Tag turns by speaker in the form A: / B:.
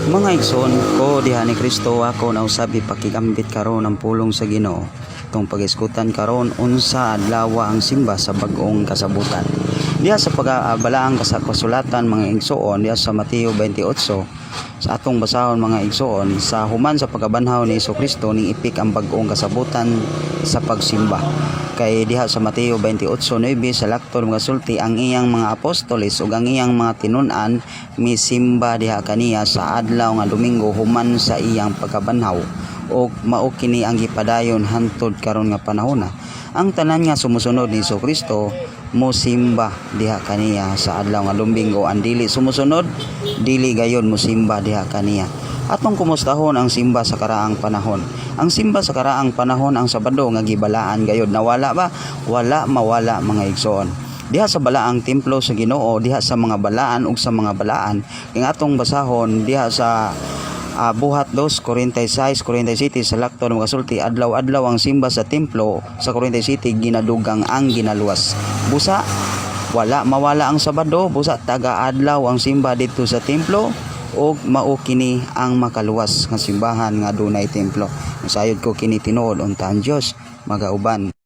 A: Mga igsoon ko diha ni Kristo, ako na usab ipakigambit karon ang pulong sa Ginoo tong pagiskutan karon unsa adlaw ang simba sa bag-ong kasabutan. Diha sa pag-aabalaang kasulatan mga igsoon diha sa Mateo 28 sa atong basahon mga igsoon, sa human sa pagkabanhaw ni Kristo ning ipik ang bag-ong kasabutan sa pagsimba. Kay diha sa Mateo 28:9 sa lakton mga sulti ang iyang mga apostoles ug ang iyang mga tinun-an misimba diha kaniya sa adlaw nga Domingo human sa iyang pagkabanhaw, ug mao kini ang gipadayon hantud karon nga panahona. Ang tanan nga sumusunod ni Kristo mosimba diha kaniya sa adlaw nga Domingo, ang dili sumusunod dili gayon mosimba diha kaniya. Atong kumustahon ang simba sa karaang panahon. Ang simba sa karaang panahon ang Sabado nga gibalaan gayod, nawala ba? Wala mawala mga igsoon. Diha sa balaang templo sa Ginoo, diha sa mga balaan ug sa mga balaan, king atong basahon diha sa buhat 2:46-47 sa lakton mga sulti, adlaw-adlaw ang simba sa templo sa Corinto City ginadugang ang ginaluwas. Busa wala mawala ang Sabado, busa taga-adlaw ang simba dito sa templo ug mao kini ang makaluwas nga simbahan nga dunay templo. Masayod ko kini tinuod unta ang Dios magauban.